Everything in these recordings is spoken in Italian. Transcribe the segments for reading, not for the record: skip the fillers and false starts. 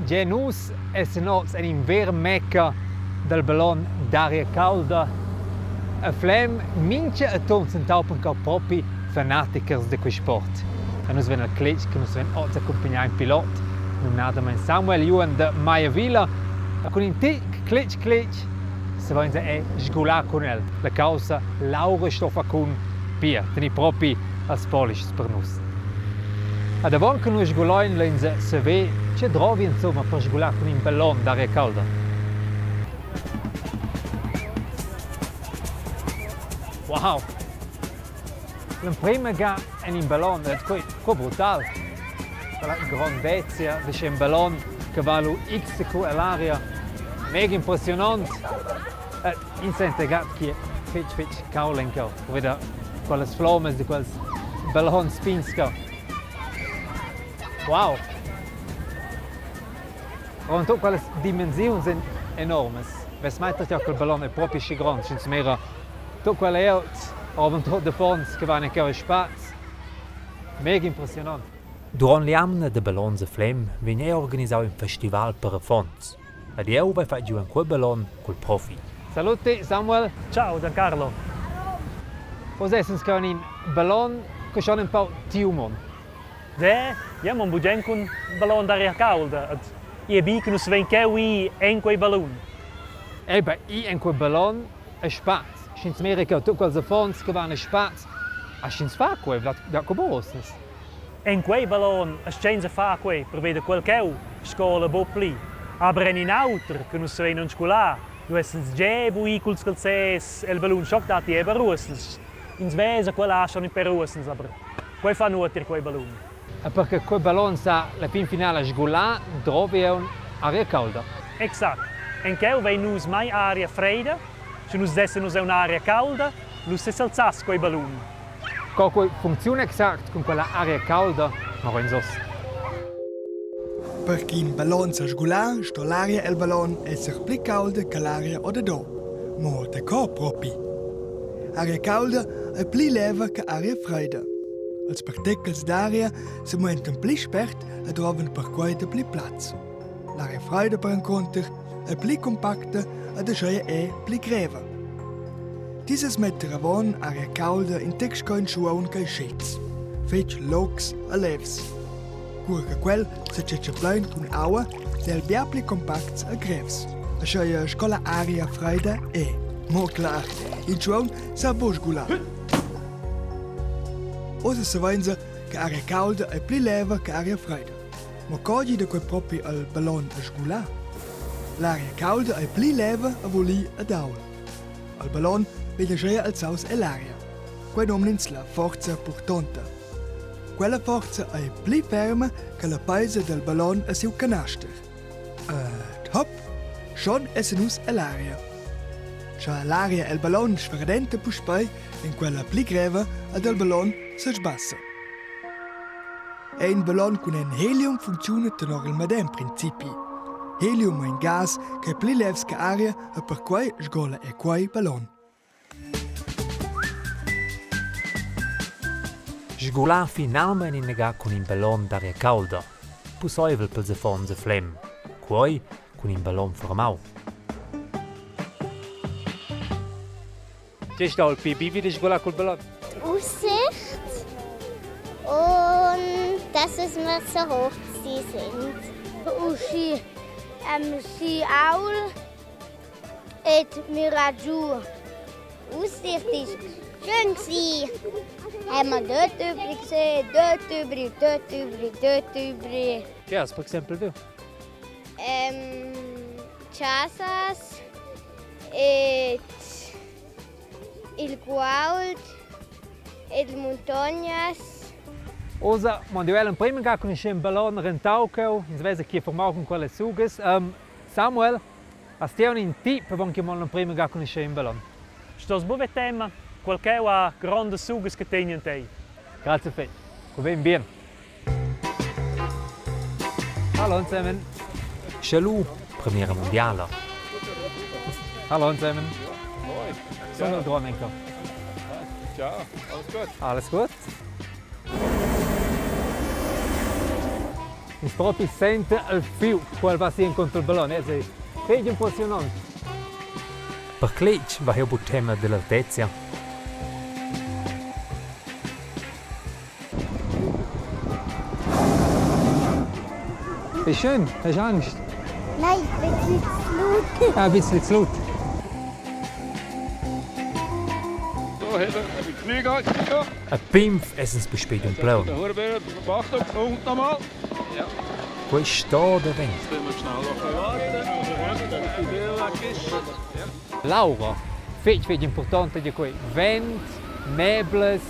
Genus è in ver mecca del ballon d'aria calda. A Flem mincha a ton sentaupen ca propi fanaticers de quei sport. E nus ven al cletsch che nus ven oz accompagnare in pilot, Moderator Samuel Juon de Villa. Con in tic cletsch se vogliono sgolare con el. La causa Laura stoffa con Pia, teni propi als polish per nus. Ad avon che noi sgoloin lenza se ve c'è drovi insomma per sgolare con un ballon d'aria calda. Wow! La prima ga è un ballon, è qua brutale. La grandezza di un ballon che vale X all'aria, mega impressionante. In sente gat che fitch caulenco, veda quelle flammes di quel ballon spinska. Wow! Und tutte quelle dimensioni sono enormi. Ves metter ja quel ballon è proprio grande, senza mera tutte quelle autos, avventura de fons che vanno in spazio. Mega impressionante. Durant le anni de ballons a Flem viene organizzato un festival per fons. Ed io vai fare giù quel ballon col profi. Salute Samuel. Ciao Gian Carlo. Cos'è un ballon che c'è un po' tiumon? Ja, man bugen con ballon d'aria calda. E bi che nus ven che en quei ballun. Beh, in quel ballon è spazio. Scins mere che tutti quels fons che vanno spazio. A scins fa quei, da cobosnes. En quei ballon a scins fa quei per vedere quel che scola bopli. Aber in auter che nus ven non scola. Du essens gebu iculs calces el ballun schock dati e barusens. Ins vesa quella schon in perusens, aber quei fa nuotir quei ballun. Perché quel ballon sa la finala sgolà dove è un'aria calda. Exact. En che vei nus mai aria fredda, se nus dessen nus è un'aria calda, nus se salzas quei ballun. Qualche funziona esatto con quella aria calda, ma in sos. Perché in ballon sa sgolà, sto l'aria e il ballon essere più calda che l'aria o da do. Ma da co propi. Aria calda è più leva che aria fredda. Als particles d'aria si muovono più spert e trovano per quai più platz. L'aria fredda per incontro è più compacta e da scia è più greva. Dieses mette avon aria calda in texcoin schuon che Sch'els, fetch loks e levs. Curca quel se c'è plein con aua del bia più compacts e grevs. A scia scola aria fredda è. Mo klar, in schuon sa bo sgolare. Osa se venza che aria calda è più leva che aria fredda. Ma cogli da quel proprio al ballon a sgolà. L'aria calda è più leva a volì ad aula. Al ballon vede già alzaus e l'aria. Quei nomnins la forza portante. Quella forza è più ferma che la paese del ballon a siu canaster. Hop, schon essenus e l'aria. Cioè l'aria e il ballon sferdente puspai in quella più greva ed il ballon si sbassa. E un ballon con un helium funziona tenor il medem principi. Helium è un gas che è più leves che aria e per quai sgola e quai ballon. Sgolare finalmente in nega con un ballon d'aria calda. Possibile per le fons a Flem. Quai con un ballon formau. C'è sta il pipi di sgolare col ballon? Aussicht und dass es mir so hoch sie sind. Uschi si aul et miraggiù. Aussicht ist schön gsi. Haben wir dort übrig gesehen, dort übrig, dort übrig, dort übrig. Che per esempio tu? Chasas et il Quai e montanhas. Osa, mondiale in prima ga con un ballon rentauco, in svese che formau con quelle sugas. Samuel, hast du einen Tipp, wann che mal in prima ga con un ballon? Sto sbove tema, qualche ha grande sugas che tenian te. Grazie fe. Come bien. Hallo zusammen. Sch'els, premiera mondiale. Hallo zusammen. Moin. Sono dran enkel. Ciao, alles gut? Alles gut? Si proprio sente il filo quando va contro il ballone. È impressionante. Per Cletch va il tema dell'altezza. Wie schön, hast du Angst? Nein, ich bin nicht zu laut. Ein bisschen zu laut. So, Heller, ein bisschen Flieger. A Pimpf essensbespielt un Ballon. Der Hurenbär, Achtung, und nochmal. Ja. Questa der Wind. Jetzt müssen wir schnell noch warten. Dass die Bär weg ist. Ja. Laura, fetch importante di qui. Vent, nebles,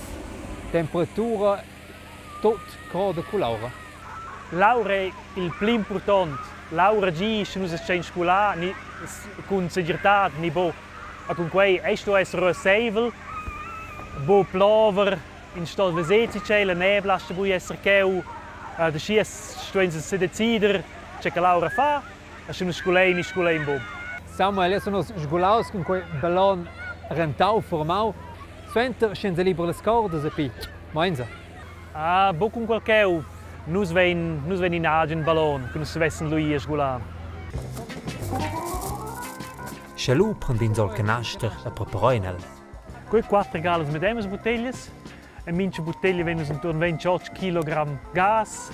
temperatura, tutto crode con Laura. Laura è il più importante. Laura agisce non si scola con sicurezza ni bo. A con Quai è sto essere seivel. Bo plover in sto veseti c'è la nebla sta bu essere cheu. Da schies sto in se decider c'è che Laura fa. A sono scolei in bo. Samuel, sono sgolaus con quei ballon rentau formau. Sventer scenze libero le scorde e pi. Mainza. Ah, bo con qualcheu. Nus vein in agen ballon, che nus vessen lui a sgola. Sch'elu prend in sol canaster a preparà. Quei 4 galas mit emes bottiglie. E minche bottiglie venus intorno 28 kg gas.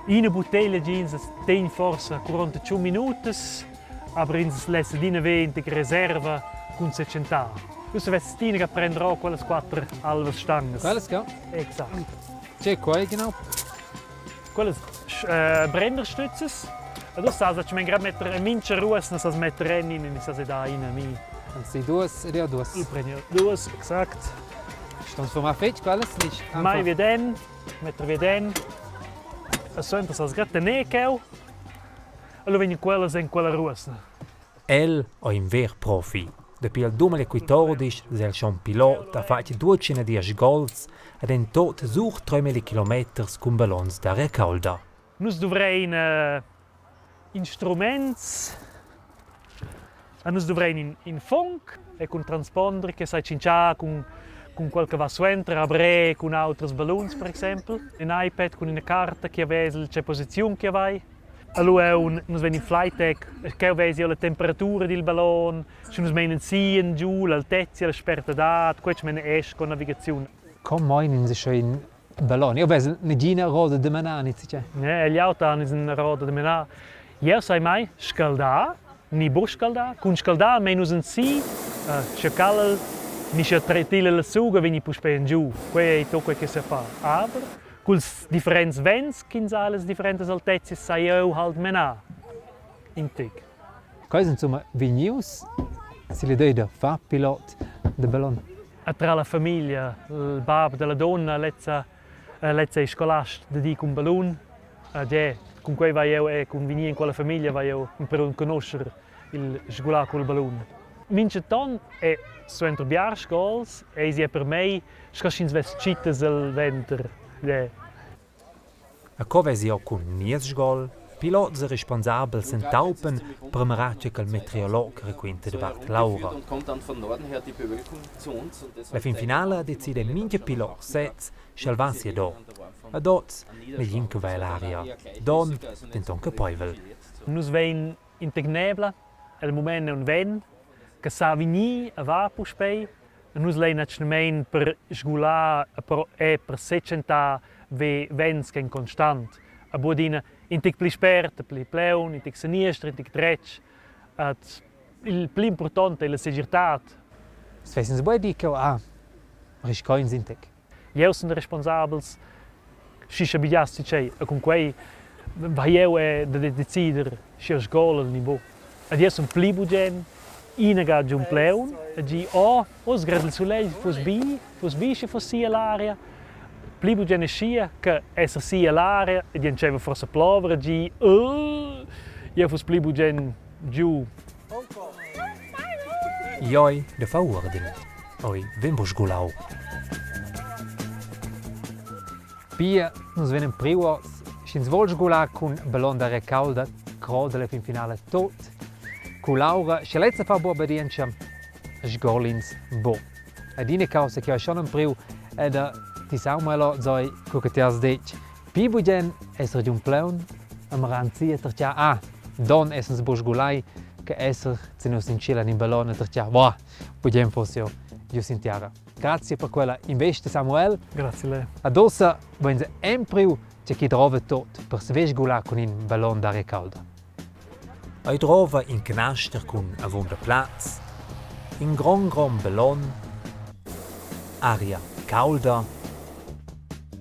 Eine bottiglie jeans ten forse 41 minutos. Aber in lesse dine 20 reserva con 600. Dus vess tine che prenderò quelle 4 alve stanges. Alles klar. Exakt. C'è Quai genau. Quelle Brennerstützes. Und du sagst, dass man gerade mit der minche Ruhe, als mit der Rennen, in dieser da rein. Anzi, duas e duas. Il premio duas, exakt. Estamos formar fetch, alles nicht. Mai veden, mettere veden. So interessant, gerade der Nekeu. Und wenn ich quelle in quella Ruhe. El è un ver profi. Dopo il 2014 è schon pilot, ha fatto 210 sgols ed è tot sur 3000 km con balluns d'aria calda. Nus dovrei instruments. Nus dovrei in funk e con transponder che sai cincià con qualche va suentra, abre con altri balluns per esempio. Un iPad con una carta che aveva c'è posizione che vai. Allora nus veni in flight tech, che aveva la temperatura del ballon, se nus menen sien giù, l'altezza, la sperta dat, quetsch menen esce con navigazione. Come meinen Sie schon in Ballon? Io vedo una gina roda di manani, c'è. Gli auto hanno una roda di menà. Io sai mai, scaldà, ni bo scaldà, con scaldà menus in si, c'è ni c'è tretile la suga, veni puspe in giù. Questo è tutto che si fa. Aber, con differenti vents, che alle differenti altezze, sai io halt menà. In tic. Quali sono insomma vigneus? Si li dai da fa pilot di Ballon? Tra la famiglia, il babbo della donna, lezza è scolastico di un ballun. Con cui vai io e con venire in quella famiglia vai io per conoscere il sgola con il ballun. Mince ton è su entro sgol e si è per me scascins vestite del venter. A covesi o con nies sgol, pilots responsabel sind taupen per maratge che il meteorolog requinte de Bart Laura. La fin finala decide minche pilot sets Sch'els do. A dots negli inche vai l'aria. Don denton che Probabel. Nus vein in tegnebla, el moment è un ven che sa vini a va puspei. Nus lein acnemein per sgola e per 600 ve vens che in constant. A bodina in tic pli spert, pli pleun, in tic siniestra, in tic dretsch. Il più importante è la sicurezza. Se si vuoi dire che riscoin sind tic. Io sono responsabile, se ci abbiassi c'è, e con Quai vai io a decidere se sgol al niveau. E io sono più bugen, inaga giù un pleun, e dici, os grad il soleil fos bi se fossi l'aria. Più bugen è scia, che essere sia l'aria, e diceva forse plovere, e dici, io fos più bugen giù. Joi de fa ordine. Oi, vembo sgolau. Pia, nos venen priuos, schins vol sgola con Ballon d'aria calda, crode fin finale tot. Con Laura, Sch'els fa bo obbedienza, sgolins bo. Ed ine causa che ho schon un priu, ed ti Samuel zoi, co che ti has detto, pi bugen esser giun pleun, am ranzia tercia don essens bosgulai che esser se nos incila in ballon tercia boh podem fossio io sintiara. Grazie per quella investe Samuel. Grazie a lei. Adossa vense empriu c'è chi trova tot per svesgula con un ballon d'aria calda. Ei trova in canaster con avon de plats, in gran ballon, aria calda,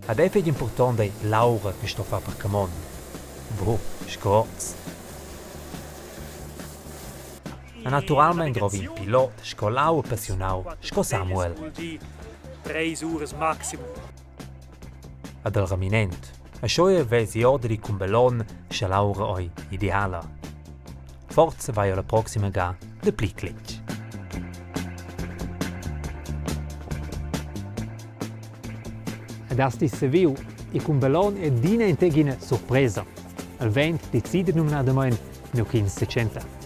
ed è importante l'aura che sto fa per camon. Scorz. Naturalmente trovi un pilot scolau appassionau, Samuel. 3 ore maximum. Ad al raminent, a scioia vesi ordini con ballon schalaura oi ideala. Forza vai alla prossima ga de pliclic. Ed asti se viu, e con ballon è dina integina sorpresa. Al vent decide non ad no 1560.